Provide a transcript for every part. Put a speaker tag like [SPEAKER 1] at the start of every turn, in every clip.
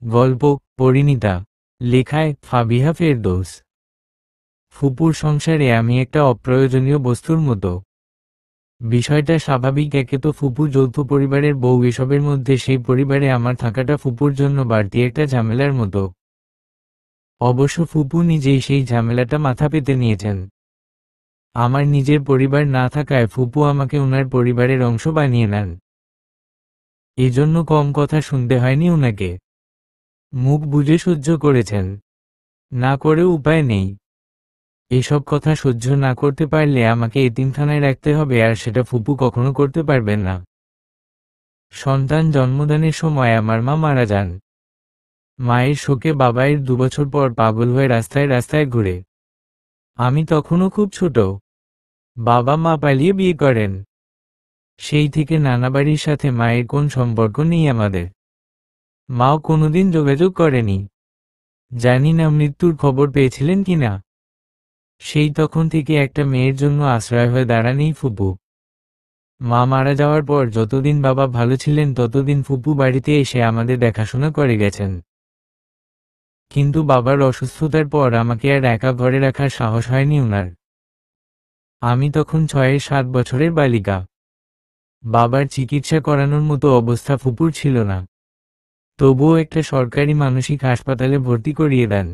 [SPEAKER 1] গল্প পরিণীতা, লেখায় ফাবিহা ফেরদৌস। ফুপুর সংসারে আমি একটা অপ্রয়োজনীয় বস্তুর মতো। বিষয়টা স্বাভাবিক, একে তো ফুপু যৌথ পরিবারের বউ, এসবের মধ্যে সেই পরিবারে আমার থাকাটা ফুপুর জন্য বাড়তি একটা ঝামেলার মতো। অবশ্য ফুপু নিজেই সেই ঝামেলাটা মাথা পেতে নিয়েছেন। আমার নিজের পরিবার না থাকায় ফুপু আমাকে ওনার পরিবারের অংশ বানিয়ে নেন। এজন্য কম কথা শুনতে হয়নি ওনাকে। মুখ বুজে সহ্য করেছেন, না করেও উপায় নেই। এসব কথা সহ্য না করতে পারলে আমাকে এতিমখানায় রাখতে হবে, আর সেটা ফুপু কখনো করতে পারবেন না। সন্তান জন্মদানের সময় আমার মা মারা যান। মায়ের শোকে বাবাইয়ের 2 বছর পর পাগল হয়ে রাস্তায় রাস্তায় ঘুরে। আমি তখনও খুব ছোট। বাবা মা পালিয়ে বিয়ে করেন। সেই থেকে নানাবাড়ির সাথে মায়ের কোন সম্পর্ক নেই আমাদের। মাও কোনোদিন যোগাযোগ করেনি। জানি না মৃত্যুর খবর পেয়েছিলেন কিনা। সেই তখন থেকে একটা মেয়ের জন্য আশ্রয় হয়ে দাঁড়ানি ফুপু। মা মারা যাওয়ার পর যতদিন বাবা ভালো ছিলেন ততদিন ফুপু বাড়িতে এসে আমাদের দেখাশোনা করে গেছেন। কিন্তু বাবার অসুস্থতার পর আমাকে আর একা ঘরে রাখার সাহস হয়নি ওনার। আমি তখন 6-7 বছরের বালিকা। বাবার চিকিৎসা করানোর মতো অবস্থা ফুপুর ছিল না। তবুও একটা সরকারি মানসিক হাসপাতালে ভর্তি করিয়ে দেন।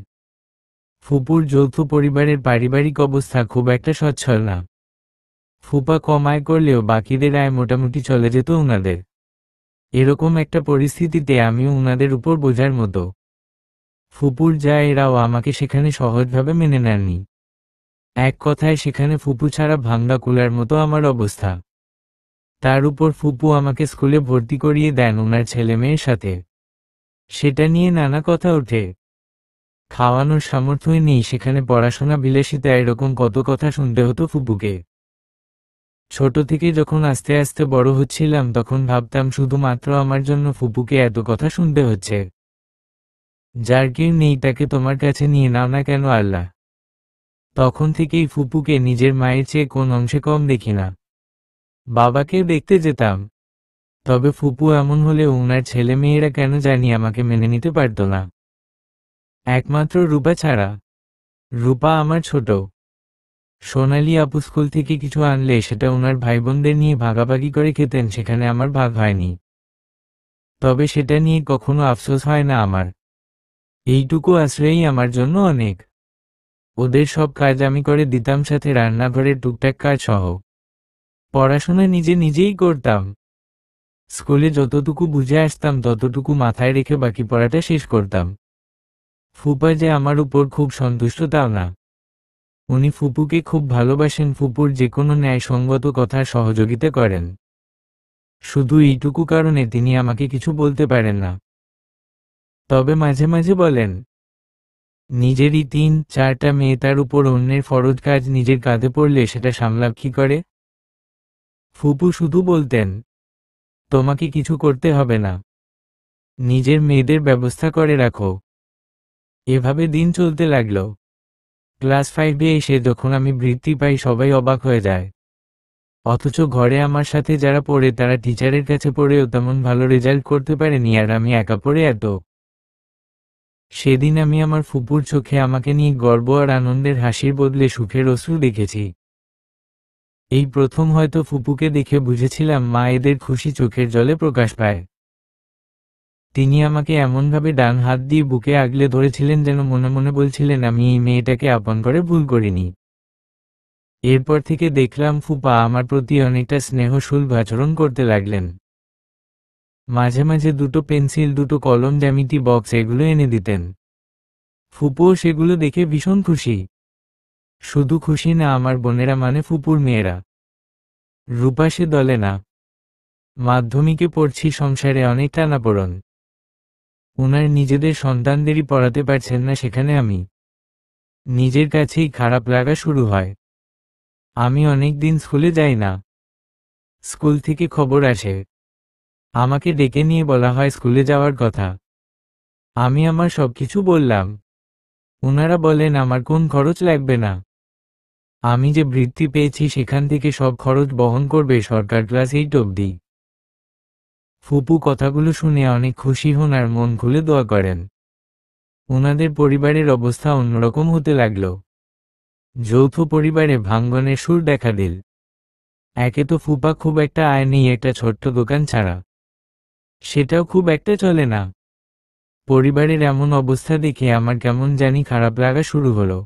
[SPEAKER 1] ফুপুর যৌথ পরিবারের পারিবারিক অবস্থা খুব একটা সচ্ছল না। ফুপা কম আয় করলেও বাকিদের আয় মোটামুটি চলে যেত ওনাদের। এরকম একটা পরিস্থিতিতে আমিও ওনাদের উপর বোঝার মতো। ফুপুর যা, এরাও আমাকে সেখানে সহজভাবে মেনে নেননি। এক কথায় সেখানে ফুপু ছাড়া ভাঙ্গা কুলার মতো আমার অবস্থা। তার উপর ফুপু আমাকে স্কুলে ভর্তি করিয়ে দেন ওনার ছেলে মেয়ের সাথে। সেটা নিয়ে নানা কথা ওঠে। খাওয়ানোর সামর্থ্যই নেই সেখানে, পড়াশোনা বিলাসিতা, এরকম কত কথা শুনতে হতো ফুপুকে। ছোট থেকে যখন আস্তে আস্তে বড় হচ্ছিলাম তখন ভাবতাম শুধুমাত্র আমার জন্য ফুপুকে এত কথা শুনতে হচ্ছে। যার কেউ নেই তাকে তোমার কাছে নিয়ে নাও না কেন আল্লাহ। তখন থেকেই ফুপুকে নিজের মায়ের চেয়ে কোন অংশে কম দেখি না। বাবাকেও দেখতে যেতাম, তবে ফুপু এমন হলে ওনার ছেলে মেয়েরা কেন জানি আমাকে মেনে নিতে পারত না। একমাত্র রূপা ছাড়া। রূপা আমার ছোট। সোনালি আপু স্কুল থেকে কিছু আনলে সেটা ওনার ভাই বোনদের নিয়ে ভাগাভাগি করে খেতেন, সেখানে আমার ভাগ হয়নি। তবে সেটা নিয়ে কখনো আফসোস হয় না আমার। এইটুকু আশ্রয়ই আমার জন্য অনেক। ওদের সব কাজ আমি করে দিতাম, সাথে রান্নাঘরের টুকটাক কাজ সহ। পড়াশোনা নিজেই করতাম। স্কুলে যতটুকু বুঝে আসতাম ততটুকু মাথায় রেখে বাকি পড়াটা শেষ করতাম। ফুপা যে আমার উপর খুব সন্তুষ্ট তাও না। উনি ফুপুকে খুব ভালোবাসেন, ফুপুর যে কোনো ন্যায়সঙ্গত কথার সহযোগিতা করেন। শুধু এইটুকু কারণে তিনি আমাকে কিছু বলতে পারেন না। তবে মাঝে মাঝে বলেন, নিজেরই 3-4টা মেয়ে, তার উপর অন্যের ফরজ কাজ নিজের কাঁধে পড়লে সেটা সামলাব কি করে। ফুপু শুধু বলতেন, তোমাকে কিছু করতে হবে না, নিজের মেয়েদের ব্যবস্থা করে রাখো। এভাবে দিন চলতে লাগলো। ক্লাস 5-এ এসে যখন আমি বৃত্তি পাই সবাই অবাক হয়ে যায়। অথচ ঘরে আমার সাথে যারা পড়ে তারা টিচারের কাছে পড়েও তেমন ভালো রেজাল্ট করতে পারেনি, আর আমি একা পড়ে এত। সেদিন আমি আমার ফুপুর চোখে আমাকে নিয়ে গর্ব আর আনন্দের হাসির বদলে সুখের অশ্রু দেখেছি। এই প্রথম হয়তো ফুপুকে দেখে বুঝেছিলাম মা এদের খুশি চোখের জলে প্রকাশ পায়। তিনি আমাকে এমনভাবে ডান হাত দিয়ে বুকে আগলে ধরেছিলেন যেন মনে মনে বলছিলেন আমি এই মেয়েটাকে আপন করে ভুল করিনি। এরপর থেকে দেখলাম ফুপা আমার প্রতি অনেকটা স্নেহসুলভ আচরণ করতে লাগলেন। মাঝে মাঝে 2টো পেন্সিল, 2টো কলম, জ্যামিতি বক্স এগুলো এনে দিতেন। ফুপুও সেগুলো দেখে ভীষণ খুশি। শুধু খুশি না, আমার বোনেরা মানে ফুপুর মেয়েরা। রূপা সে দলে না। মাধ্যমিকে পড়ছি, সংসারে অনেক টানাপোড়েন। ওনার নিজেদের সন্তানদেরই পড়াতে পারছেন না, সেখানে আমি। নিজের কাছেই খারাপ লাগা শুরু হয়। আমি অনেক দিন স্কুলে যাই না। স্কুল থেকে খবর আসে, আমাকে ডেকে নিয়ে বলা হয় স্কুলে যাওয়ার কথা। আমি আমার সবকিছু বললাম। ওনারা বলেন আমার কোন খরচ লাগবে না। আমি যে বৃত্তি পেয়েছি সেখান থেকে সব খরচ বহন করবে সরকার ক্লাস 8 অবধি। ফুপু কথাগুলো শুনে অনেক খুশি হন আর মন খুলে দোয়া করেন। ওনাদের পরিবারের অবস্থা অন্যরকম হতে লাগল। যৌথ পরিবারে ভাঙ্গনের সুর দেখা দিল। একে তো ফুপা খুব একটা আয় নেই একটা ছোট্ট দোকান ছাড়া, সেটাও খুব একটা চলে না। পরিবারের এমন অবস্থা দেখে আমার কেমন জানি খারাপ লাগা শুরু হলো।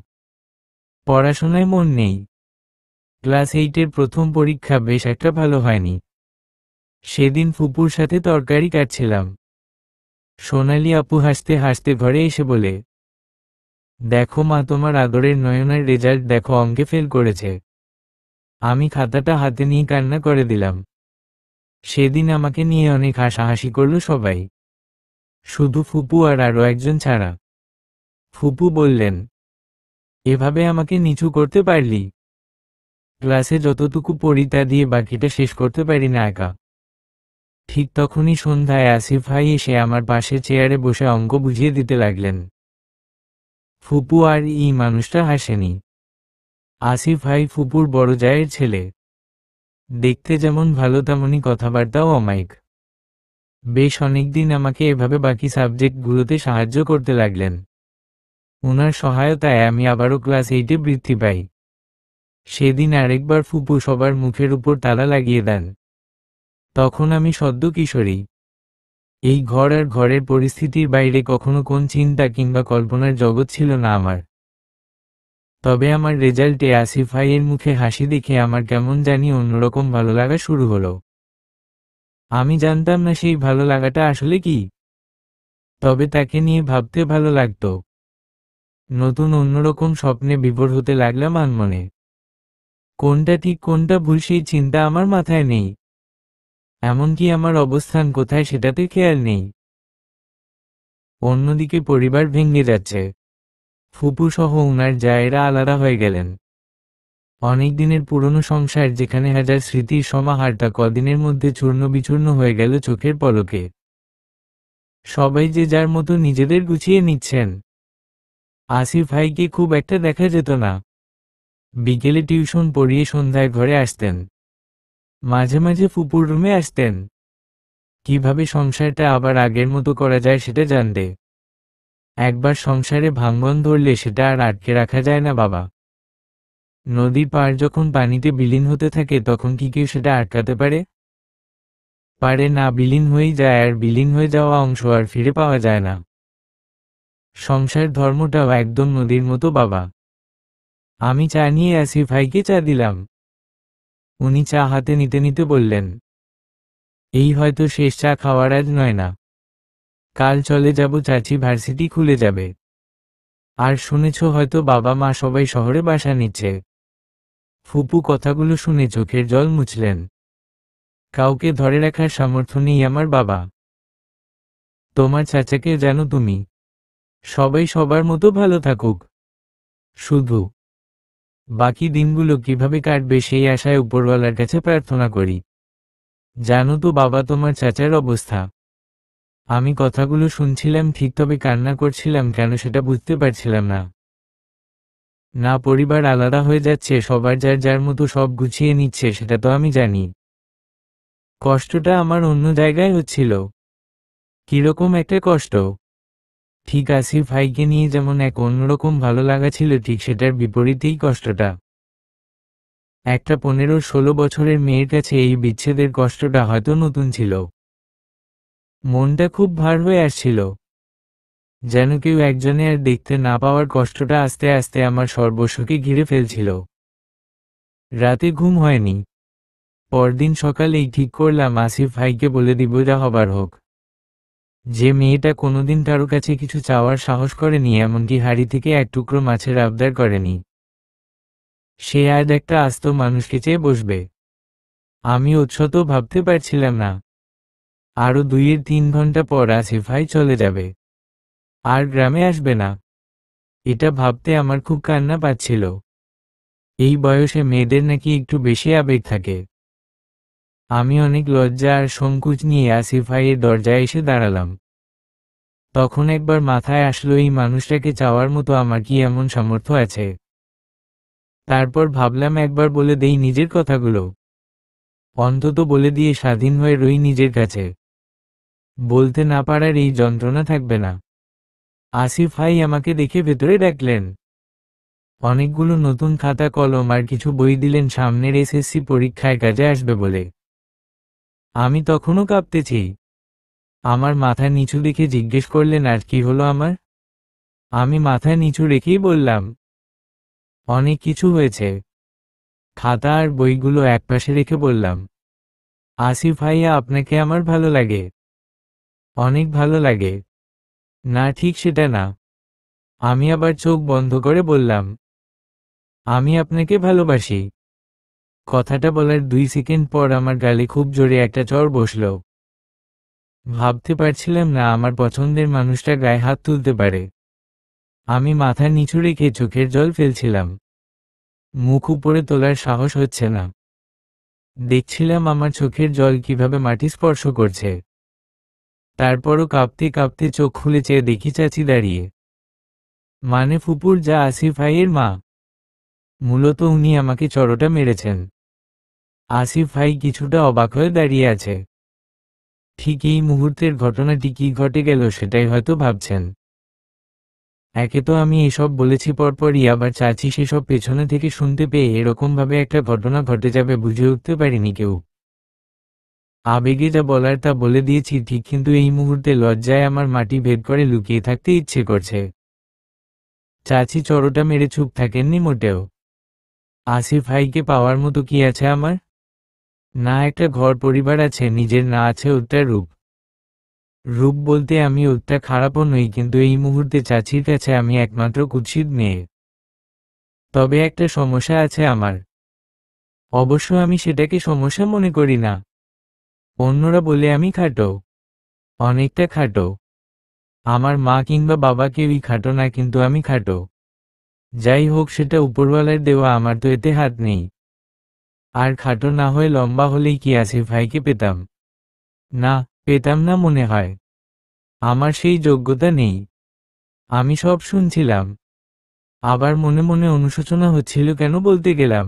[SPEAKER 1] পড়াশোনায় মন নেই। ক্লাস 8-এর প্রথম পরীক্ষা বেশ একটা ভালো হয়নি। সেদিন ফুপুর সাথে তরকারি কাটছিলাম। সোনালি আপু হাসতে হাসতে ঘরে এসে বলে, দেখো মা, তোমার আদরের নয়নের রেজাল্ট দেখো, অঙ্কে ফেল করেছে। আমি খাতাটা হাতে নিয়ে কান্না করে দিলাম। সেদিন আমাকে নিয়ে অনেক হাসাহাসি করল সবাই, শুধু ফুপু আর আরও একজন ছাড়া। ফুপু বললেন, এভাবে আমাকে নিচু করতে পারলি? ক্লাসে যতটুকু পড়ি তা দিয়ে বাকিটা শেষ করতে পারি না একা। ঠিক তখনই সন্ধ্যায় আসিফ ভাই এসে আমার পাশের চেয়ারে বসে অঙ্ক বুঝিয়ে দিতে লাগলেন। ফুপু আর এই মানুষটা হাসেনি। আসিফ ভাই ফুপুর বড় জায়ের ছেলে। দেখতে যেমন ভালো তেমনই কথাবার্তাও অমায়িক। বেশ অনেকদিন আমাকে এভাবে বাকি সাবজেক্টগুলোতে সাহায্য করতে লাগলেন। ওনার সহায়তায় আমি আবারও ক্লাস 8-এ বৃত্তি পাই। সেদিন আরেকবার ফুপু সবার মুখের উপর তালা লাগিয়ে দেন। তখন আমি সদ্য কিশোরী। এই ঘর আর ঘরের পরিস্থিতির বাইরে কখনো কোন চিন্তা কিংবা কল্পনার জগৎ ছিল না আমার। তবে আমার রেজাল্টে আসিফ ভাইয়ের মুখে হাসি দেখে আমার কেমন জানি অন্যরকম ভালো লাগা শুরু হলো। আমি জানতাম না সেই ভালো লাগাটা আসলে কি, তবে তাকে নিয়ে ভাবতে ভালো লাগতো। নতুন অন্যরকম স্বপ্নে বিভোর হতে লাগলাম আনমনে। কোনটা ঠিক কোনটা ভুল সেই চিন্তা আমার মাথায় নেই, এমনকি আমার অবস্থান কোথায় সেটাতে খেয়াল নেই। অন্যদিকে পরিবার ভেঙে যাচ্ছে। ফুপু সহ উনার জায়েরা আলাদা হয়ে গেলেন। অনেক দিনের পুরনো সংসার যেখানে হাজার স্মৃতির সমাহারটা কদিনের মধ্যে চূর্ণ বিচূর্ণ হয়ে গেল চোখের পলকে। সবাই যে যার মতো নিজেদের গুছিয়ে নিচ্ছেন। আসিফ ভাইকে খুব একটা দেখা যেত না। বিকেলে টিউশন পড়িয়ে সন্ধ্যায় ঘরে আসতেন। মাঝে মাঝে ফুপুর রুমে আসতেন, কিভাবে সংসারটা আবার আগের মতো করা যায় সেটা জানতে। একবার সংসারে ভাঙন ধরলে সেটা আর আটকে রাখা যায় না বাবা। নদীর পাড় যখন পানিতে বিলীন হতে থাকে তখন কি কেউ সেটা আটকাতে পারে? পারে না, বিলীন হয়েই যায়, আর বিলীন হয়ে যাওয়া অংশ আর ফিরে পাওয়া যায় না। সংসার ধর্মটাও একদম নদীর মতো বাবা। আমি চা নিয়ে আসিফ ভাইকে চা দিলাম। উনি চা হাতে নিতে নিতে বললেন, এই হয়তো শেষ চা খাওয়ার আজ নয় না, কাল চলে যাব, চাচি ভার্সিটি খুলে যাবে। আর শুনেছ হয়তো বাবা মা সবাই শহরে বাসা নিচ্ছে। ফুপু কথাগুলো শুনে চোখের জল মুছলেন। কাউকে ধরে রাখার সামর্থ্য নেই আমার বাবা। তোমার চাচাকে জানো তুমি? সবাই সবার মতো ভালো থাকুক, শুধু বাকি দিনগুলো কিভাবে কাটবে সেই আশায় উপরওয়ালার কাছে প্রার্থনা করি। জানো তো বাবা তোমার চাচার অবস্থা। আমি কথাগুলো শুনছিলাম ঠিক, তবে কান্না করছিলাম কেন সেটা বুঝতে পারছিলাম না। না, পরিবার আলাদা হয়ে যাচ্ছে, সবার যার যার মতো সব গুছিয়ে নিচ্ছে, সেটা তো আমি জানি। কষ্টটা আমার অন্য জায়গায় হচ্ছিল। কিরকম একটা কষ্ট? ঠিক আসিফ ভাইকে নিয়ে যেমন এক অন্যরকম ভালো লাগা ছিল, ঠিক সেটার বিপরীতেই কষ্টটা। একটা 15-16 বছরের মেয়ের কাছে এই বিচ্ছেদের কষ্টটা হয়তো নতুন ছিল। মনটা খুব ভার হয়ে আসছিল, যেন কেউ একজনে আর দেখতে না পাওয়ার কষ্টটা আস্তে আস্তে আমার সর্বস্বকে ঘিরে ফেলছিল। রাতে ঘুম হয়নি। পরদিন সকালেই ঠিক করলাম আসিফ ভাইকে বলে দিব যা হবার হোক। যে মেয়েটা কোনোদিন কারো কাছে কিছু চাওয়ার সাহস করেনি, এমনকি হাড়ি থেকে এক টুকরো মাছের আবদার করেনি, সে আজ একটা আস্ত মানুষকে চেয়ে বসবে। আমি উৎসত ভাবতে পারছিলাম না। আরও 2-3 ঘন্টা পর আসিফ ভাই চলে যাবে, আর গ্রামে আসবে না। এটা ভাবতে আমার খুব কান্না পাচ্ছিল। এই বয়সে মেয়েদের নাকি একটু বেশি আবেগ থাকে। আমি অনেক লজ্জা আর সংকোচ নিয়ে আসিফ ভাইয়ের দরজায় এসে দাঁড়ালাম। তখন একবার মাথায় আসলো এই মানুষটাকে চাওয়ার মতো আমার কি এমন সামর্থ্য আছে। তারপর ভাবলাম একবার বলে দেই নিজের কথাগুলো, অন্তত বলে দিয়ে স্বাধীন হয়ে রই নিজের কাছে। বলতে না পারার এই যন্ত্রণা থাকবে না। আসিফ ভাই আমাকে দেখে ভেতরে ডাকলেন। অনেকগুলো নতুন খাতা কলম আর কিছু বই দিলেন, সামনের এসএসসি পরীক্ষায় কাজে আসবে বলে। আমি তখনও কাঁপতেছি। আমার মাথা নিচু দেখে জিজ্ঞেস করলেন, আর কি হলো আমার? আমি মাথা নিচু রেখেই বললাম, অনেক কিছু হয়েছে। খাতা আর বইগুলো একপাশে রেখে বললাম, আসিফ ভাইয়া, আপনাকে আমার ভালো লাগে, অনেক ভালো লাগে। না, ঠিক সেটা না। আমি আবার চোখ বন্ধ করে বললাম, আমি আপনাকে ভালোবাসি। কথাটা বলার 2 সেকেন্ড পর আমার গালে খুব জোরে একটা চড় বসল। ভাবতে পারছিলাম না আমার পছন্দের মানুষটা গায়ে হাত তুলতে পারে। আমি মাথা নিচু রেখে চোখের জল ফেলছিলাম। মুখ উপরে তোলার সাহস হচ্ছে না। দেখছিলাম আমার চোখের জল কিভাবে মাটি স্পর্শ করছে। তারপরও কাঁপতে কাঁপতে চোখ খুলে চেয়ে দেখি চাচি দাঁড়িয়ে, মানে ফুপুর যা আসিফ ভাইয়ের মা। মূলত উনি আমাকে চড়টা মেরেছেন। আসিফ ভাই কিছুটা অবাক হয়ে দাঁড়িয়ে আছে। ঠিক এই মুহূর্তের ঘটনাটি কি ঘটে গেল সেটাই হয়তো ভাবছেন। একে তো আমি এসব বলেছি পরপরই, আবার চাচি সেসব পেছনে থেকে শুনতে পেয়ে এরকমভাবে একটা ঘটনা ঘটে যাবে বুঝে উঠতে পারিনি কেউ। আবেগে যা বলার তা বলে দিয়েছি ঠিক, কিন্তু এই মুহূর্তে লজ্জায় আমার মাটি ভেদ করে লুকিয়ে থাকতে ইচ্ছে করছে। চাচি চড়টা মেরে চুপ থাকেননি মোটেও। আসিফ ভাইকে পাওয়ার মতো কি আছে আমার? না একটা ঘর পরিবার আছে নিজের, না আছে ওটা রূপ। রূপ বলতে আমি ওটা খারাপও নই, কিন্তু এই মুহূর্তে চাচির কাছে আমি একমাত্র কুৎসিত মেয়ে। তবে একটা সমস্যা আছে আমার। অবশ্য আমি সেটাকে সমস্যা মনে করি না। অন্যরা বলে আমি খাটো, অনেকটা খাটো। আমার মা কিংবা বাবা কেউই খাটো না, কিন্তু আমি খাটো। যাই হোক, সেটা উপরওয়ালার দেওয়া, আমার তো এতে হাত নেই। আর খাটো না হয়ে লম্বা হলেই কি আসিফ ভাইকে পেতাম? না, পেতাম না মনে হয়। আমার সেই যোগ্যতা নেই। আমি সব শুনছিলাম, আবার মনে মনে অনুশোচনা হচ্ছিল কেন বলতে গেলাম।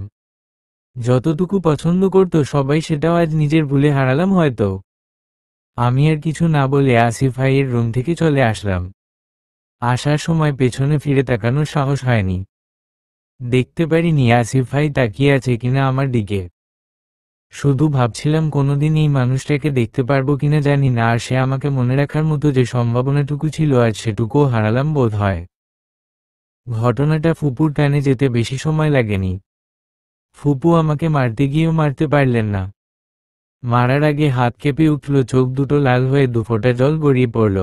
[SPEAKER 1] যতটুকু পছন্দ করত সবাই, সেটাও আজ নিজের ভুলে হারালাম হয়তো। আমি আর কিছু না বলে আসিফ ভাইয়ের রুম থেকে চলে আসলাম। আসার সময় পেছনে ফিরে তাকানোর সাহস হয়নি। দেখতে পারিনি আসিফ ভাই তাকিয়ে আছে কিনা আমার দিকে। শুধু ভাবছিলাম কোনোদিন এই মানুষটাকে দেখতে পারবো কিনা জানি না, আর সে আমাকে মনে রাখার মতো যে সম্ভাবনাটুকু ছিল আজ সেটুকুও হারালাম বোধ হয়। ঘটনাটা ফুপুর কানে যেতে বেশি সময় লাগেনি। ফুপু আমাকে মারতে গিয়েও মারতে পারলেন না। মারার আগে হাত কেঁপে উঠল, চোখ দুটো লাল হয়ে দুফোঁটা জল গড়িয়ে পড়ল।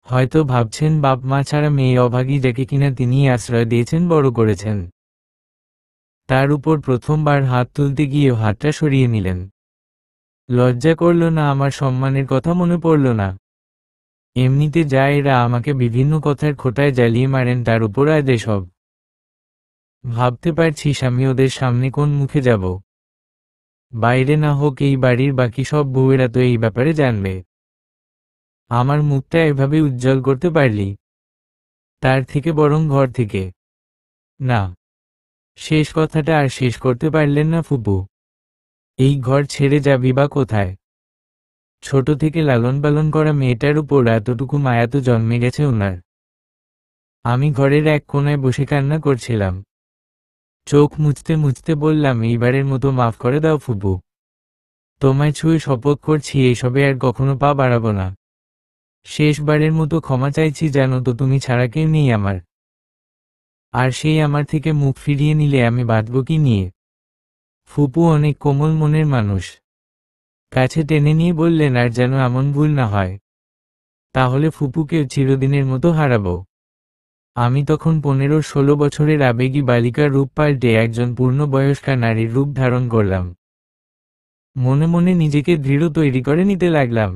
[SPEAKER 1] হয়তো ভাবছেন বাপ মা ছাড়া মেয়ে অভাগী, যাকে কিনা তিনিই আশ্রয় দিয়েছেন, বড় করেছেন। তার উপর প্রথমবার হাত তুলতে গিয়ে হাতটা সরিয়ে নিলেন। লজ্জা করল না? আমার সম্মানের কথা মনে পড়ল না? এমনিতে যা এরা আমাকে বিভিন্ন কথার খোঁটায় জ্বালিয়ে মারেন, তার উপর আজ এসব। ভাবতে পারছিস আমি ওদের সামনে কোন মুখে যাব? বাইরে না হোক, এই বাড়ির বাকি সব বউয়েরা তো এই ব্যাপারে জানবে। আমার মুখটা এভাবে উজ্জ্বল করতে পারলি? তার থেকে বরং ঘর থেকে। না, শেষ কথাটা আর শেষ করতে পারলেন না ফুপু। এই ঘর ছেড়ে যাবি বা কোথায়? ছোট থেকে লালন পালন করা মেয়েটার উপর এতটুকু মায়া তো জন্মে গেছে ওনার। আমি ঘরের এক কোণায় বসে কান্না করছিলাম। চোখ মুছতে মুছতে বললাম, এইবারের মতো মাফ করে দাও ফুপু। তোমায় ছুঁয়ে শপথ করছি এসবে আর কখনো পা বাড়াবো না। শেষবারের মতো ক্ষমা চাইছি, জানো তো তুমি ছাড়া কেউ নেই আমার। আর সেই আমার থেকে মুখ ফিরিয়ে নিলে আমি বাঁচব কি নিয়ে? ফুপু অনেক কোমল মনের মানুষ। কাছে টেনে নিয়ে বললেন, আর যেন এমন ভুল না হয়। তাহলে ফুপুকে চিরদিনের মতো হারাবো। আমি তখন 15-16 বছরের আবেগী বালিকার রূপ পাল্টে একজন পূর্ণবয়স্কা নারীর রূপ ধারণ করলাম। মনে মনে নিজেকে দৃঢ় তৈরি করে নিতে লাগলাম।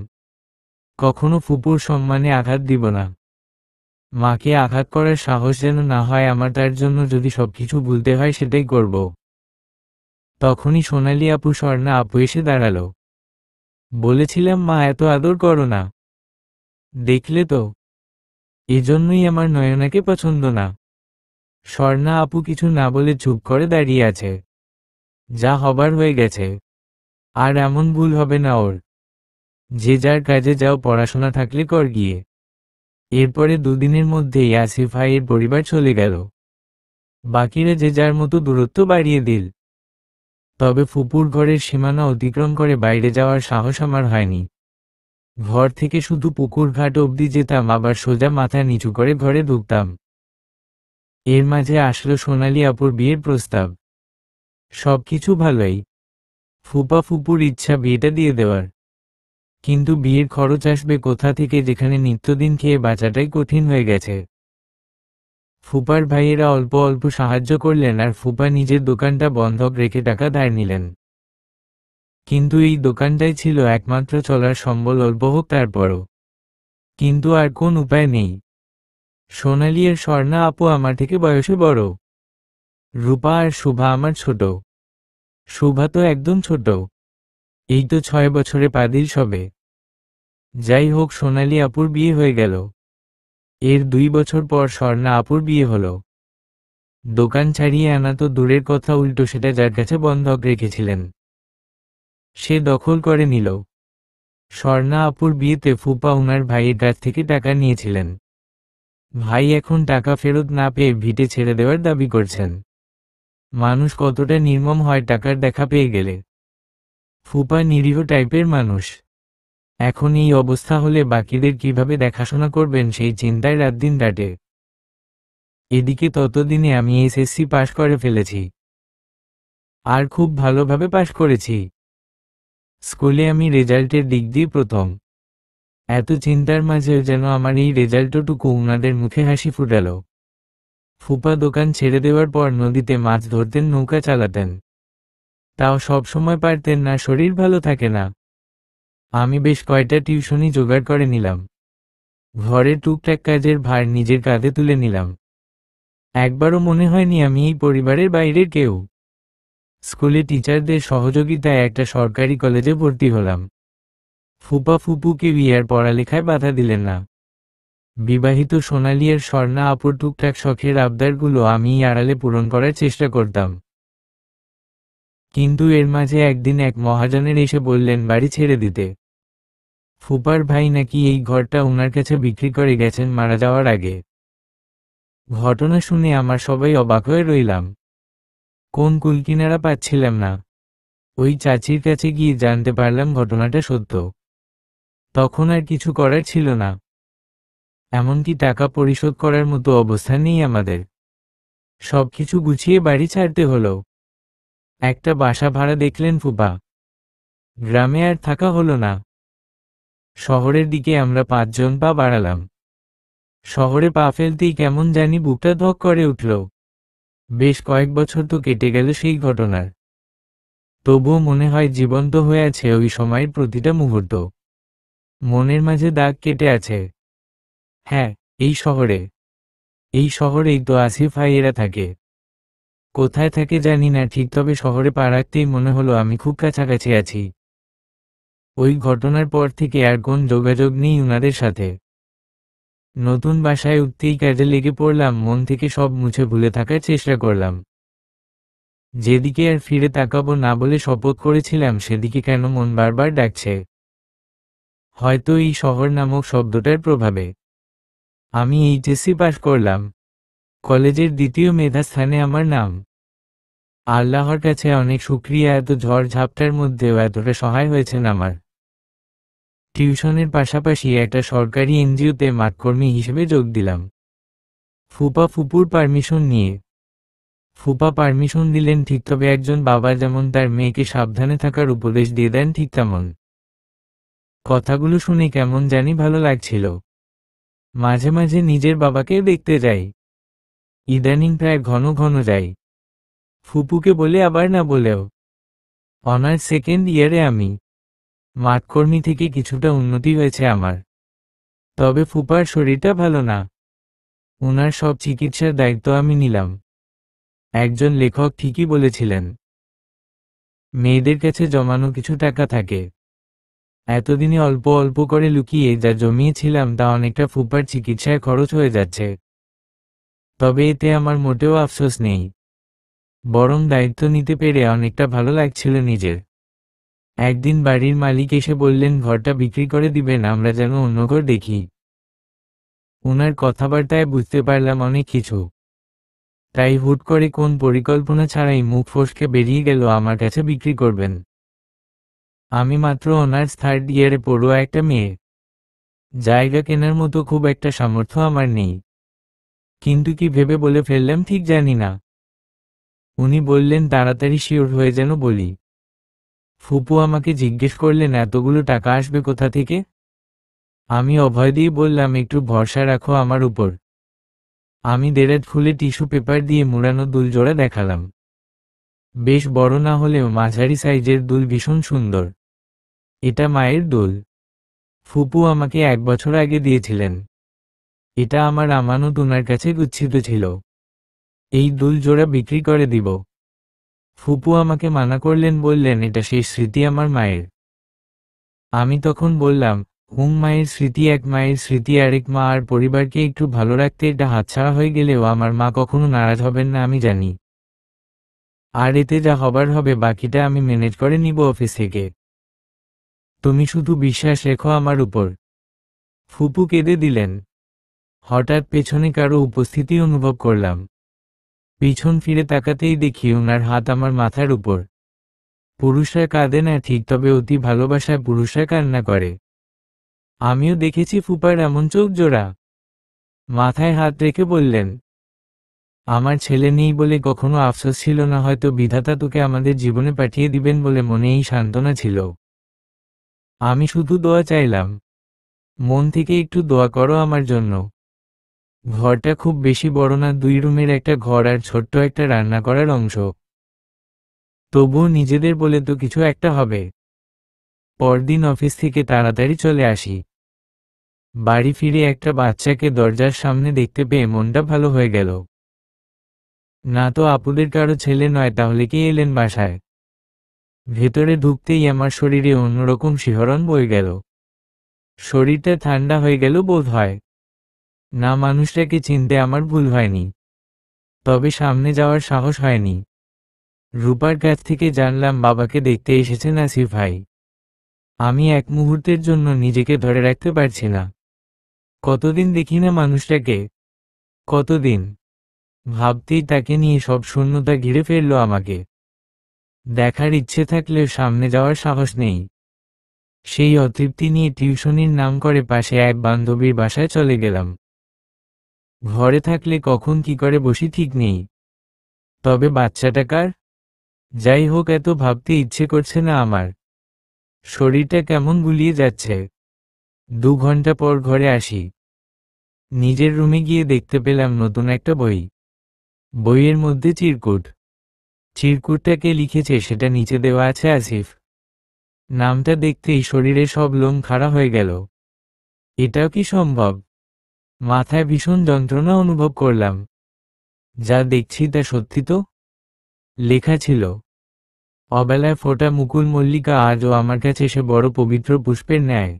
[SPEAKER 1] কখনো ফুপুর সম্মানে আঘাত দিব না। মাকে আঘাত করার সাহস যেন না হয় আমার, তার জন্য যদি সবকিছু ভুলতে হয় সেটাই করব। তখনই সোনালি আপু, স্বর্ণা আপু এসে দাঁড়ালো। বলেছিলাম মা এত আদর করো না। দেখলে তো, এজন্যই আমার নয়নাকে পছন্দ না। স্বর্ণা আপু কিছু না বলে চুপ করে দাঁড়িয়ে আছে। যা হবার হয়ে গেছে, আর এমন ভুল হবে না ওর। যে যার কাজে যাও, পড়াশোনা থাকলে কর গিয়ে। এরপরে দুদিনের মধ্যেই আসিফ ভাইয়ের পরিবার চলে গেল। বাকিরা যে যার মতো দূরত্ব বাড়িয়ে দিল। তবে ফুপুর ঘরের সীমানা অতিক্রম করে বাইরে যাওয়ার সাহস আমার হয়নি। ঘর থেকে শুধু পুকুর ঘাট অবধি যেতাম, আবার সোজা মাথা নিচু করে ঘরে ঢুকতাম। এর মাঝে আসলো সোনালী আপুর বিয়ের প্রস্তাব। সবকিছু ভালোই। ফুপা ফুপুর ইচ্ছা বিয়েটা দিয়ে দেওয়ার, কিন্তু বিয়ের খরচ আসবে কোথা থেকে, যেখানে নিত্যদিন খেয়ে বাঁচাটাই কঠিন হয়ে গেছে। ফুপার ভাইয়েরা অল্প অল্প সাহায্য করলেন, আর ফুপা নিজের দোকানটা বন্ধক রেখে টাকা ধার নিলেন। কিন্তু এই দোকানটাই ছিল একমাত্র চলার সম্বল, অল্প হোক তারপরও। কিন্তু আর কোন উপায় নেই। সোনালী আর স্বর্ণা আপু আমার থেকে বয়সে বড়। রূপা আর শুভা আমার ছোট। শুভা তো একদম ছোট, এই তো 6 বছরে পা দিল সবে। যাই হোক, সোনালী আপুর বিয়ে হয়ে গেল। এর 2 বছর পর স্বর্ণা আপুর বিয়ে হলো। দোকান ছাড়িয়ে আনা তো দূরের কথা, উল্টো সেটা যার কাছে বন্ধক রেখেছিলেন সে দখল করে নিল। স্বর্ণা আপুর বিয়েতে ফুপা উনার ভাইয়ের কাছ থেকে টাকা নিয়েছিলেন। ভাই এখন টাকা ফেরত না পেয়ে ভিটে ছেড়ে দেওয়ার দাবি করছেন। মানুষ কতটা নির্মম হয় টাকার দেখা পেয়ে গেলে। ফুপা নিরীহ টাইপের মানুষ। এখন এই অবস্থা হলে বাকিদের কিভাবে দেখাশোনা করবেন সেই চিন্তায় রাত দিন কাটে। এদিকে ততদিনে আমি এসএসসি পাশ করে ফেলেছি, আর খুব ভালোভাবে পাশ করেছি। স্কুলে আমি রেজাল্টের দিক দিয়ে প্রথম। এত চিন্তার মাঝেও যেন আমার এই রেজাল্টটুকু উনাদের মুখে হাসি ফুটাল। ফুপা দোকান ছেড়ে দেওয়ার পর নদীতে মাছ ধরতেন, নৌকা চালাতেন। তাও সব সময় পারতেন না, শরীর ভালো থাকে না। আমি বেশ কয়টা টিউশনি জোগাড় করে নিলাম। ঘরে টুকটাক কাজের ভার নিজের কাঁধে তুলে নিলাম। একবারও মনে হয়নি আমি এই পরিবারের বাইরের কেউ। স্কুলে টিচারদের সহযোগিতায় একটা সরকারি কলেজে ভর্তি হলাম। ফুপা ফুপুকে বিয়ের পড়ালেখায় বাধা দিলেন না। বিবাহিত সোনালী আর স্বর্ণা আপুর টুকটাক শখের আবদারগুলো আমি আড়ালে পূরণ করার চেষ্টা করতাম। কিন্তু এর মাঝে একদিন এক মহাজনের এসে বললেন বাড়ি ছেড়ে দিতে। ফুপার ভাই নাকি এই ঘরটা উনার কাছে বিক্রি করে গেছেন মারা যাওয়ার আগে। ঘটনা শুনে আমার সবাই অবাক হয়ে রইলাম। কোন কুলকিনারা পাচ্ছিলাম না। ওই চাচির কাছে গিয়ে জানতে পারলাম ঘটনাটা সত্য। তখন আর কিছু করার ছিল না। এমনকি টাকা পরিশোধ করার মতো অবস্থা নেই আমাদের। সবকিছু গুছিয়ে বাড়ি ছাড়তে হলো। একটা বাসা ভাড়া দেখলেন ফুপা। গ্রামে আর থাকা হলো না। শহরের দিকে আমরা 5 জন পা বাড়ালাম। শহরে পা ফেলতেই কেমন জানি বুকটা ধক করে উঠল। বেশ কয়েক বছর তো কেটে গেল সেই ঘটনার। তবুও মনে হয় জীবন্ত হয়ে আছে ওই সময়ের প্রতিটা মুহূর্ত। মনের মাঝে দাগ কেটে আছে। হ্যাঁ, এই শহরে। এই শহরেই তো আসিফ ভাইয়েরা থাকে। কোথায় থাকে জানি না ঠিক, তবে শহরে পা রাখতেই মনে হলো আমি খুব কাছাকাছি আছি। ওই ঘটনার পর থেকে আর কোন যোগাযোগ নেই উনাদের সাথে। নতুন বাসায় উঠতেই কাজে লেগে পড়লাম, মন থেকে সব মুছে ভুলে থাকার চেষ্টা করলাম। যেদিকে আর ফিরে তাকাবো না বলে শপথ করেছিলাম, সেদিকে কেন মন বারবার ডাকছে। হয়তো এই শহর নামক শব্দটার প্রভাবে। আমি এইচএসসি পাশ করলাম। কলেজের দ্বিতীয় মেধা স্থানে আমার নাম। আল্লাহর কাছে অনেক শুকরিয়া, এত ঝড় ঝাপটার মধ্যেও এতটা সহায় হয়েছেন আমার। টিউশনের পাশাপাশি একটা সরকারি এনজিওতে মাঠকর্মী হিসেবে যোগ দিলাম। ফুপা ফুপুর পারমিশন নিয়ে। ফুপা পারমিশন দিলেন ঠিক, তবে একজন বাবা যেমন তার মেয়েকে সাবধানে থাকার উপদেশ দিয়ে দেন ঠিক তেমন। কথাগুলো শুনে কেমন জানি ভালো লাগছিল। মাঝে মাঝে নিজের বাবাকে দেখতে যাই। ইদানিং প্রায় ঘন ঘন যাই। ফুপুকে বলে আবার না বলেও। অনার্স সেকেন্ড ইয়ারে আমি। মাঠকর্মী থেকে কিছুটা উন্নতি হয়েছে আমার। তবে ফুপার শরীরটা ভালো না। ওনার সব চিকিৎসার দায়িত্ব আমি নিলাম। একজন লেখক ঠিকই বলেছিলেন, মেয়েদের কাছে জমানো কিছু টাকা থাকে। এতদিনে অল্প অল্প করে লুকিয়ে যা জমিয়েছিলাম তা অনেকটা ফুপার চিকিৎসায় খরচ হয়ে যাচ্ছে। তবে এতে আমার মোটেও আফসোস নেই, বরং দায়িত্ব নিতে পেরে অনেকটা ভালো লাগছিল নিজের। একদিন বাড়ির মালিক এসে বললেন ঘরটা বিক্রি করে দিবেন, আমরা যেন অন্য ঘর দেখি। ওনার কথাবার্তায় বুঝতে পারলাম অনেক কিছু। তাই হুট করে কোন পরিকল্পনা ছাড়াই মুখ ফসকে বেরিয়ে গেল আমার কাছে বিক্রি করবেন। আমি মাত্র অনার্স থার্ড ইয়ারে পড়ুয়া একটা মেয়ে। জায়গা কেনার মতো খুব একটা সামর্থ্য আমার নেই, কিন্তু কি ভেবে বলে ফেললাম ঠিক জানি না। উনি বললেন তাড়াতাড়ি শিওর হয়ে যেন বলি। ফুপু আমাকে জিজ্ঞেস করলেন এতগুলো টাকা আসবে কোথা থেকে। আমি অভয় দিয়ে বললাম একটু ভরসা রাখো আমার উপর। আমি দেরাজ খুলে টিস্যু পেপার দিয়ে মুড়ানো দুলজোড়া দেখালাম। বেশ বড় না হলেও মাঝারি সাইজের দুল, ভীষণ সুন্দর। এটা মায়ের দুল। ফুপু আমাকে 1 বছর আগে দিয়েছিলেন। এটা আমার আমানত ওনার কাছে গুচ্ছিত ছিল। এই দুল জোড়া বিক্রি করে দিব। ফুপু আমাকে মানা করলেন, বললেন এটা সেই স্মৃতি আমার মায়ের। আমি তখন বললাম, মায়ের স্মৃতি এক, মায়ের স্মৃতি আরেক। মা আর পরিবারকে একটু ভালো রাখতে এটা হাতছাড়া হয়ে গেলেও আমার মা কখনো নারাজ হবেন না আমি জানি। আর এতে যা হবার হবে বাকিটা আমি ম্যানেজ করে নিব অফিস থেকে। তুমি শুধু বিশ্বাস রেখো আমার উপর। ফুপু কেঁদে দিলেন। হঠাৎ পেছনে কারো উপস্থিতি অনুভব করলাম। পিছন ফিরে তাকাতেই দেখি ওনার হাত আমার মাথার উপর। পুরুষরা কাঁদে না ঠিক, তবে অতি ভালোবাসায় পুরুষরা কান্না করে। আমিও দেখেছি ফুপার এমন চোখ জোড়া। মাথায় হাত রেখে বললেন, আমার ছেলে নেই বলে কখনো আফসোস ছিল না, হয়তো বিধাতা তোকে আমাদের জীবনে পাঠিয়ে দিবেন বলে মনে এই সান্ত্বনা ছিল। আমি শুধু দোয়া চাইলাম, মন থেকে একটু দোয়া করো আমার জন্য। ঘরটা খুব বেশি বড় না, 2 রুমের একটা ঘর আর ছোট্ট একটা রান্না করার অংশ। তবুও নিজেদের বলে তো কিছু একটা হবে। পরদিন অফিস থেকে তাড়াতাড়ি চলে আসি। বাড়ি ফিরে একটা বাচ্চাকে দরজার সামনে দেখতে পেয়ে মনটা ভালো হয়ে গেল। না তো আপুদের কারো ছেলে নয়, তাহলে কে এলেন বাসায়? ভেতরে ঢুকতেই আমার শরীরে অন্যরকম শিহরণ বয়ে গেল। শরীরটা ঠান্ডা হয়ে গেল বোধ হয়। না, মানুষটাকে চিনতে আমার ভুল হয়নি, তবে সামনে যাওয়ার সাহস হয়নি। রূপার কাছ থেকে জানলাম বাবাকে দেখতে এসেছেন আসিফ ভাই। আমি এক মুহূর্তের জন্য নিজেকে ধরে রাখতে পারছি না। কতদিন দেখি না মানুষটাকে, কতদিন। ভাবতেই তাকে নিয়ে সব শূন্যতা ঘিরে ফেলল আমাকে। দেখার ইচ্ছে থাকলেও সামনে যাওয়ার সাহস নেই। সেই অতৃপ্তি নিয়ে টিউশনির নাম করে পাশে এক বান্ধবীর বাসায় চলে গেলাম। ঘরে থাকলে কখন কি করে বসি ঠিক নেই। তবে বাচ্চাটা কার? যাই হোক, এত ভাবতে ইচ্ছে করছে না আমার। শরীরটা কেমন গুলিয়ে যাচ্ছে। 2 ঘন্টা পর ঘরে আসি। নিজের রুমে গিয়ে দেখতে পেলাম নতুন একটা বই। বইয়ের মধ্যে চিরকুট। চিরকুটটাকে লিখেছে সেটা নিচে দেওয়া আছে আসিফ। নামটা দেখতেই শরীরে সব লোম খাড়া হয়ে গেল। এটাও কি সম্ভব? মাথায় ভীষণ যন্ত্রণা অনুভব করলাম। যা দেখছি তা সত্যি তো? লেখা ছিল, অবেলায় ফোটা মুকুল মল্লিকা আজও আমার কাছে সে বড় পবিত্র পুষ্পের ন্যায়।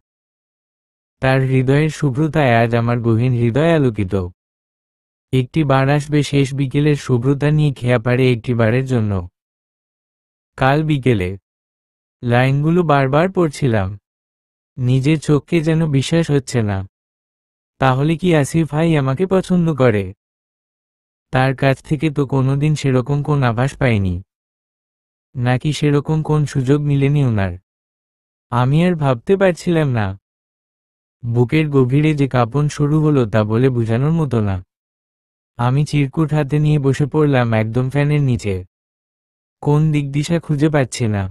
[SPEAKER 1] তার হৃদয়ের শুভ্রতায় আজ আমার গহীন হৃদয় আলোকিত। একটি বার আসবে শেষ বিকেলের শুভ্রতা নিয়ে খেয়া পারে একটি বারের জন্য। কাল বিকেলে। লাইনগুলো বারবার পড়ছিলাম। নিজের চোখকে যেন বিশ্বাস হচ্ছে না। তাহলে কি আসিফ ভাই আমাকে পছন্দ করে? তার কাছ থেকে তো কোনোদিন সেরকম কোন আভাস পাইনি। নাকি সেরকম কোন সুযোগ মিলেনি ওনার? আমি আর ভাবতে পারছিলাম না। বুকের গভীরে যে কাঁপন শুরু হলো তা বলে বোঝানোর মতো না। আমি চিরকুট হাতে নিয়ে বসে পড়লাম একদম ফ্যানের নিচে। কোন দিকদিশা খুঁজে পাচ্ছি না।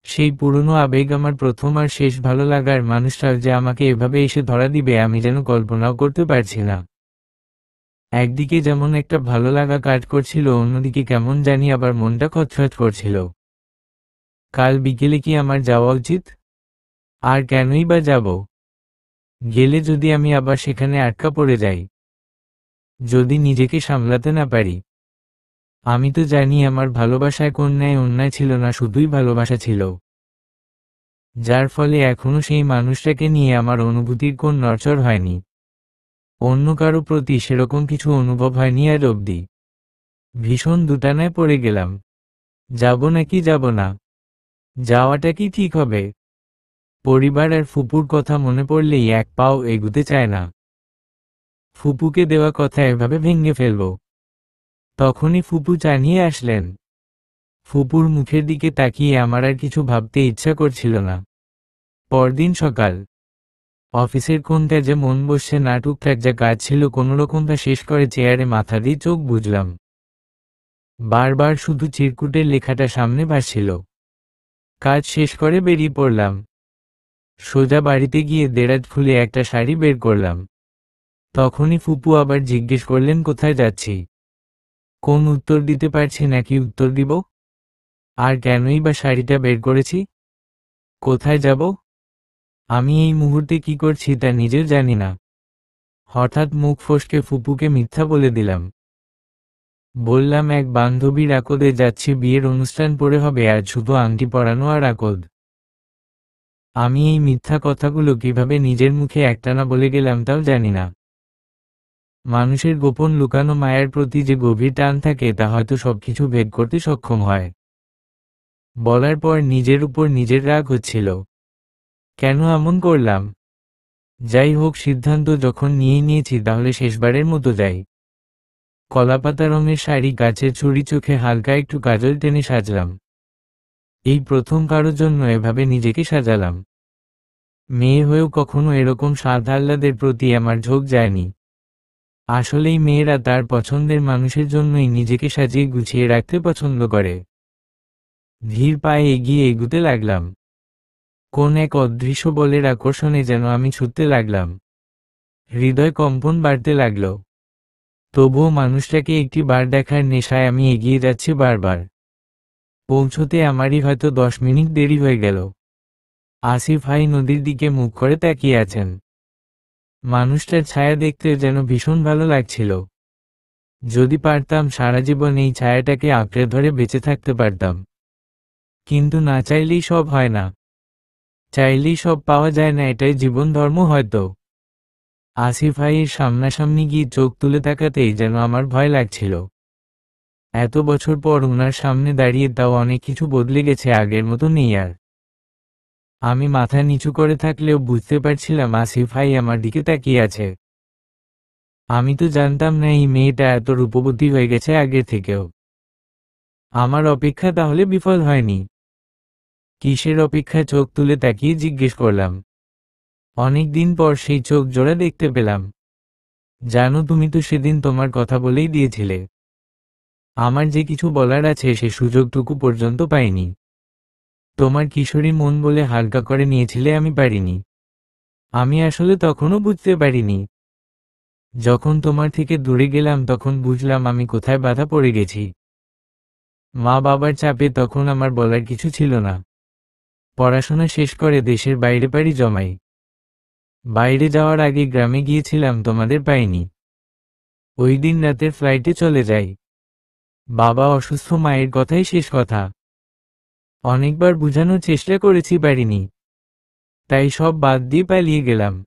[SPEAKER 1] সেই পুরনো আবেগ, আমার প্রথম আর শেষ ভালো লাগার মানুষটা যে আমাকে এভাবে এসে ধরা দিবে আমি যেন কল্পনাও করতে পারছি না। একদিকে যেমন একটা ভালো লাগা কাজ করছিল, অন্যদিকে কেমন জানি আবার মনটা খচখচ করছিল। কাল বিকেলে কি আমার যাওয়া উচিত? আর কেনই বা যাব? গেলে যদি আমি আবার সেখানে আটকা পড়ে যাই, যদি নিজেকে সামলাতে না পারি। আমি তো জানি আমার ভালোবাসায় কোন ন্যায় অন্যায় ছিল না, শুধুই ভালোবাসা ছিল, যার ফলে এখনো সেই মানুষটাকে নিয়ে আমার অনুভূতির কোন নড়চড় হয়নি। অন্য কারো প্রতি সেরকম কিছু অনুভব হয়নি আজ অবধি। ভীষণ দুটানায় পড়ে গেলাম। যাব নাকি যাব না। যাওয়াটা কি ঠিক হবে? পরিবার আর ফুপুর কথা মনে পড়লেই এক পাও এগুতে চায় না। ফুপুকে দেওয়া কথা এভাবে ভেঙে ফেলব। তখনই ফুপু চা নিয়ে আসলেন। ফুপুর মুখের দিকে তাকিয়ে আমার আর কিছু ভাবতে ইচ্ছা করছিল না। পরদিন সকাল। অফিসের কোন কাজে মন বসছে না, টুকটাক যা কাজ ছিল কোনোরকম তা শেষ করে চেয়ারে মাথা দিয়ে চোখ বুজলাম। বারবার শুধু চিরকুটের লেখাটা সামনে ভাসছিল। কাজ শেষ করে বেরিয়ে পড়লাম। সোজা বাড়িতে গিয়ে দেরাজ খুলে একটা শাড়ি বের করলাম। তখনই ফুপু আবার জিজ্ঞেস করলেন কোথায় যাচ্ছি। কোন উত্তর দিতে পারছি না, কি উত্তর দিব? আর কেনই বা শাড়িটা বের করেছি? কোথায় যাব? আমি এই মুহূর্তে কি করছি তা নিজেও জানি না। হঠাৎ মুখ ফসকে ফুপুকে মিথ্যা বলে দিলাম। বললাম এক বান্ধবীর আকদে যাচ্ছি, বিয়ের অনুষ্ঠান পরে হবে, আর শুধু আংটি পরানো আর আকদ। আমি এই মিথ্যা কথাগুলো কিভাবে নিজের মুখে একটানা বলে গেলাম তাও জানি না। মানুষের গোপন লুকানো মায়ের প্রতি যে গভীর টান থাকে তা হয়তো সবকিছু ভেদ করতে সক্ষম হয়। বলার পর নিজের উপর নিজের রাগ হচ্ছিল। কেন এমন করলাম? যাই হোক, সিদ্ধান্ত যখন নিয়েছি তাহলে শেষবারের মতো যাই। কলাপাতা রঙের শাড়ি, গাছের ছুরি, চোখে হালকা একটু কাজল টেনে সাজলাম। এই প্রথম কারোর জন্য এভাবে নিজেকে সাজালাম। মেয়ে হয়েও কখনো এরকম স্বাদ আহ্লাদের প্রতি আমার ঝোঁক যায়নি। আসলেই মেয়েরা তার পছন্দের মানুষের জন্যই নিজেকে সাজিয়ে গুছিয়ে রাখতে পছন্দ করে। ধীর পায়ে এগুতে লাগলাম। কোন এক অদৃশ্য বলের আকর্ষণে যেন আমি ছুটতে লাগলাম। হৃদয় কম্পন বাড়তে লাগল। তবুও মানুষটাকে একটি বার দেখার নেশায় আমি এগিয়ে যাচ্ছি বারবার। পৌঁছতে আমারই হয়তো 10 মিনিট দেরি হয়ে গেল। আসিফ ভাই নদীর দিকে মুখ করে তাকিয়ে আছেন। মানুষটার ছায়া দেখতে যেন ভীষণ ভালো লাগছিল। যদি পারতাম সারা জীবন এই ছায়াটাকে আঁকড়ে ধরে বেঁচে থাকতে পারতাম। কিন্তু না চাইলেই সব হয় না। চাইলেই সব পাওয়া যায় না, এটাই জীবন ধর্ম হয়তো। আসিফ ভাইয়ের সামনাসামনি গিয়ে চোখ তুলে তাকাতেই যেন আমার ভয় লাগছিল। এত বছর পর ওনার সামনে দাঁড়িয়ে তাও অনেক কিছু বদলে গেছে, আগের মতো নেই আর। আমি মাথা নিচু করে থাকলেও বুঝতে পারছিলাম আসিফ ভাই আমার দিকে তাকিয়ে আছে। আমি তো জানতাম না এই মেয়েটা এত রূপবতী হয়ে গেছে আগের থেকেও। আমার অপেক্ষা তাহলে বিফল হয়নি। কিসের অপেক্ষায় চোখ তুলে তাকিয়ে জিজ্ঞেস করলাম। অনেক দিন পর সেই চোখ জোড়া দেখতে পেলাম। জানো, তুমি তো সেদিন তোমার কথা বলেই দিয়েছিলে। আমার যে কিছু বলার আছে সে সুযোগটুকু পর্যন্ত পাইনি। তোমার কিশোরী মন বলে হালকা করে নিয়েছিলে, আমি পারিনি। আমি আসলে তখনও বুঝতে পারিনি। যখন তোমার থেকে দূরে গেলাম তখন বুঝলাম আমি কোথায় বাধা পড়ে গেছি। মা বাবার চাপে তখন আমার বলার কিছু ছিল না। পড়াশোনা শেষ করে দেশের বাইরে পাড়ি জমাই। বাইরে যাওয়ার আগে গ্রামে গিয়েছিলাম, তোমাদের পাইনি। ওই দিন রাতের ফ্লাইটে চলে যাই। বাবা অসুস্থ, মায়ের কথাই শেষ কথা। অনেকবার বোঝানোর চেষ্টা করেছি, পারিনি। তাই সব বাদ দিয়ে পালিয়ে গেলাম।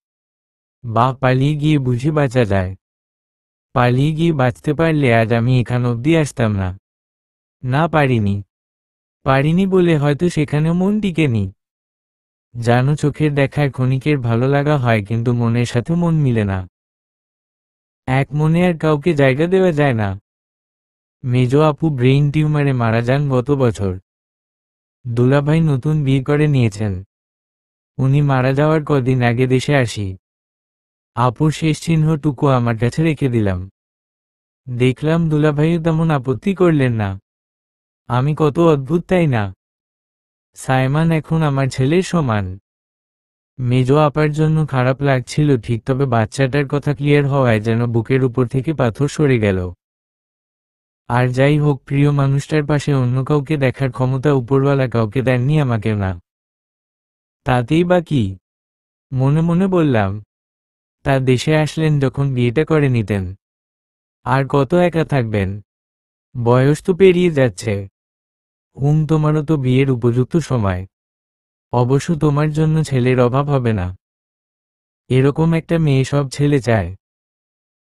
[SPEAKER 1] পালিয়ে গিয়ে বুঝি বাঁচা যায়? পালিয়ে গিয়ে বাঁচতে পারলে আজ আমি এখান অব্দি আসতাম না। না, পারিনি। পারিনি বলে হয়তো সেখানেও মন টিকেনি। জানো, চোখের দেখায় ক্ষণিকের ভালো লাগা হয়, কিন্তু মনের সাথে মন মিলে না। এক মনে আর কাউকে জায়গা দেওয়া যায় না। মেজো আপু ব্রেইন টিউমারে মারা যান গত বছর। দুলাভাই নতুন বিয়ে করে নিয়েছেন। উনি মারা যাওয়ার কদিন আগে দেশে আসি। আপুর শেষ চিহ্নটুকু আমার কাছে রেখে দিলাম। দেখলাম দুলাভাইও তেমন আপত্তি করলেন না। আমি কত অদ্ভুত, তাই না? সাইমান এখন আমার ছেলের সমান। মেজো আপার জন্য খারাপ লাগছিল ঠিক, তবে বাচ্চাটার কথা ক্লিয়ার হওয়ায় যেন বুকের উপর থেকে পাথর সরে গেল। আর যাই হোক, প্রিয় মানুষটার পাশে অন্য কাউকে দেখার ক্ষমতা উপরওয়ালা কাউকে দেননি, আমাকে না। তাতেই বা কি? মনে মনে বললাম। তা দেশে আসলেন যখন বিয়েটা করে নিতেন। আর কত একা থাকবেন? বয়স তো পেরিয়ে যাচ্ছে। তোমারও তো বিয়ের উপযুক্ত সময়। অবশ্য তোমার জন্য ছেলের অভাব হবে না। এরকম একটা মেয়ে সব ছেলে চায়।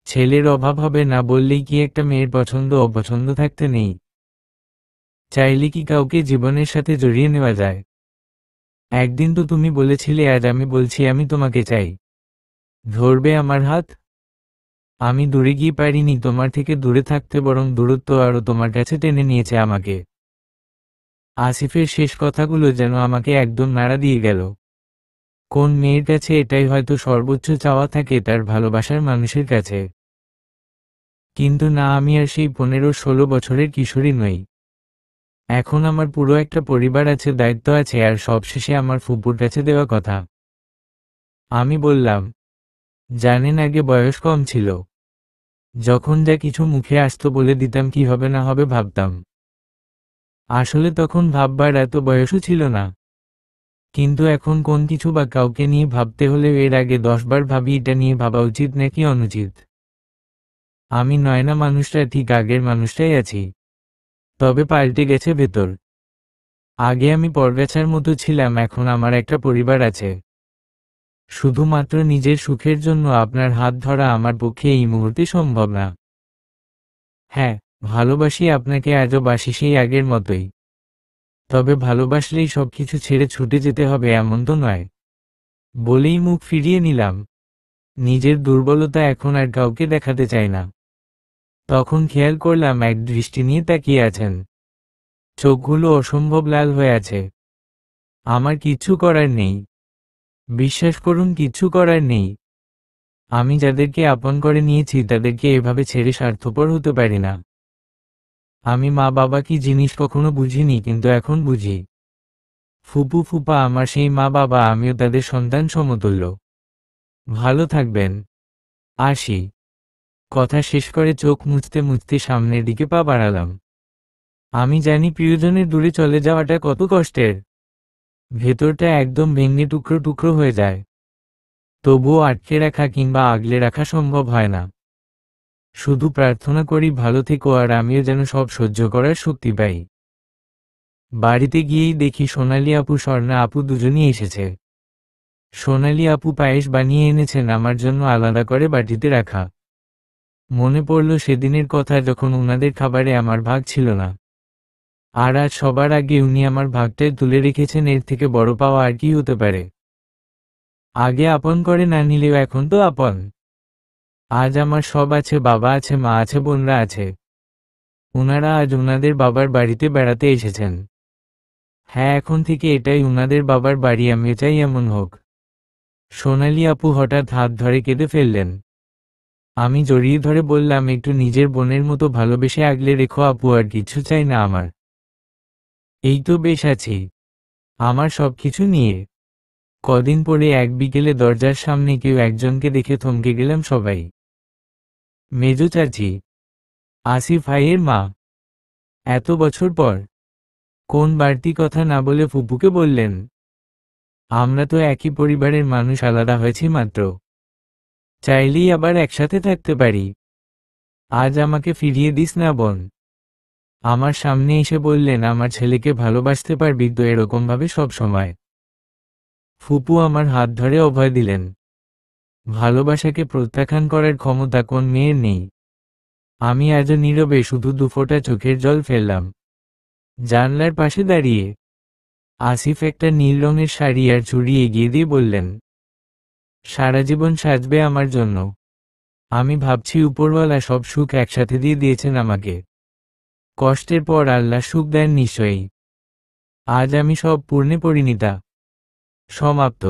[SPEAKER 1] ছেলের অভাব হবে না বললেই কি একটা মেয়ের পছন্দ অপছন্দ থাকতে নেই? চাইলে কি কাউকে জীবনের সাথে জড়িয়ে নেওয়া যায়? একদিন তো তুমি বলেছিলে, আজ আমি বলছি আমি তোমাকে চাই। ধরবে আমার হাত? আমি দূরে গিয়ে পারিনি তোমার থেকে দূরে থাকতে, বরং দূরত্ব আরও তোমার কাছে টেনে নিয়েছে আমাকে। আসিফের শেষ কথাগুলো যেন আমাকে একদম নাড়া দিয়ে গেল। কোন মেয়ের কাছে এটাই হয়তো সর্বোচ্চ চাওয়া থাকে, তার ভালোবাসার মানুষের কাছে। কিন্তু না, আমি আর সেই 15-16 বছরের কিশোরী নই। এখন আমার পুরো একটা পরিবার আছে, দায়িত্ব আছে, আর সবশেষে আমার ফুপুর কাছে দেওয়া কথা। আমি বললাম, জানেন আগে বয়স কম ছিল, যখন যা কিছু মুখে আসতো বলে দিতাম, কি হবে না হবে ভাবতাম। আসলে তখন ভাববার এত বয়সও ছিল না। কিন্তু এখন কোন কিছু বা কাউকে নিয়ে ভাবতে হলে এর আগে 10 বার ভাবি এটা নিয়ে ভাবা উচিত নাকি অনুচিত। আমি নয়না মানুষটা ঠিক আগের মানুষটাই আছি, তবে পাল্টে গেছে ভেতর। আগে আমি পরগাছার মতো ছিলাম, এখন আমার একটা পরিবার আছে। শুধুমাত্র নিজের সুখের জন্য আপনার হাত ধরা আমার পক্ষে এই মুহূর্তে সম্ভব না। হ্যাঁ, ভালোবাসি আপনাকে, আজও বাসি সেই আগের মতোই। তবে ভালোবাসলেই সবকিছু ছেড়ে ছুটে যেতে হবে এমন তো নয়। বলেই মুখ ফিরিয়ে নিলাম। নিজের দুর্বলতা এখন আর কাউকে দেখাতে চাই না। তখন খেয়াল করলাম এক দৃষ্টি নিয়ে তাকিয়ে আছেন। চোখগুলো অসম্ভব লাল হয়ে আছে। আমার কিচ্ছু করার নেই, বিশ্বাস করুন, কিচ্ছু করার নেই। আমি যাদেরকে আপন করে নিয়েছি তাদেরকে এভাবে ছেড়ে স্বার্থপর হতে পারি না। আমি মা বাবা কি জিনিস কখনো বুঝিনি, কিন্তু এখন বুঝি। ফুপু ফুপা আমার সেই মা বাবা, আমিও তাদের সন্তান সমতুল্য। ভালো থাকবেন। আসি। কথা শেষ করে চোখ মুছতে মুছতে সামনের দিকে পা বাড়ালাম। আমি জানি প্রিয়জনের দূরে চলে যাওয়াটা কত কষ্টের। ভেতরটা একদম ভেঙে টুকরো টুকরো হয়ে যায়। তবুও আটকে রাখা কিংবা আগলে রাখা সম্ভব হয় না। শুধু প্রার্থনা করি ভালো থেকো, আর আমিও যেন সব সহ্য করার শক্তি পাই। বাড়িতে গিয়েই দেখি সোনালি আপু, স্বর্ণা আপু দুজনই এসেছে। সোনালি আপু পায়েস বানিয়ে এনেছেন আমার জন্য, আলাদা করে বাটিতে রাখা। মনে পড়ল সেদিনের কথা, যখন উনাদের খাবারে আমার ভাগ ছিল না। আর আজ সবার আগে উনি আমার ভাগটাই তুলে রেখেছেন, এর থেকে বড় পাওয়া আর কি হতে পারে। আগে আপন করে না নিলেও এখন তো আপন। আজ আমার সব আছে, বাবা আছে, মা আছে, বোনরা আছে। উনারা আজ উনাদের বাবার বাড়িতে বেড়াতে এসেছেন। হ্যাঁ, এখন থেকে এটাই উনাদের বাবার বাড়ি, আমিও চাই এমন হোক। সোনালি আপু হঠাৎ হাত ধরে কেঁদে ফেললেন। আমি জড়িয়ে ধরে বললাম, একটু নিজের বোনের মতো ভালোবেসে আগলে রেখো আপু, আর কিছু চাই না আমার। এই তো বেশ আছি আমার সবকিছু নিয়ে। কদিন পরে এক বিকেলে দরজার সামনে কেউ একজনকে দেখে থমকে গেলাম সবাই। মেজো চাচি, আসিফ ভাইয়ের মা। এত বছর পর। কোন বাড়তি কথা না বলে ফুপুকে বললেন, আমরা তো একই পরিবারের মানুষ, আলাদা হয়েছি মাত্র। চাইলেই আবার একসাথে থাকতে পারি। আজ আমাকে ফিরিয়ে দিস না বোন। আমার সামনে এসে বললেন, আমার ছেলেকে ভালোবাসতে পারবি তো এরকমভাবে সব সময়। ফুপু আমার হাত ধরে অভয় দিলেন। ভালোবাসাকে প্রত্যাখ্যান করার ক্ষমতা কোন মেয়ের নেই। আমি আজও নীরবে শুধু দুফোঁটা চোখের জল ফেললাম। জানলার পাশে দাঁড়িয়ে আসিফ একটা নীল রঙের শাড়ি আর চুড়ি এগিয়ে দিয়ে বললেন, সারা জীবন সাজবে আমার জন্য। আমি ভাবছি উপরওয়ালা সব সুখ একসাথে দিয়ে দিয়েছেন আমাকে। কষ্টের পর আল্লাহ সুখ দেন নিশ্চয়ই। আজ আমি সব পূর্ণে পরিণীতা। সমাপ্ত।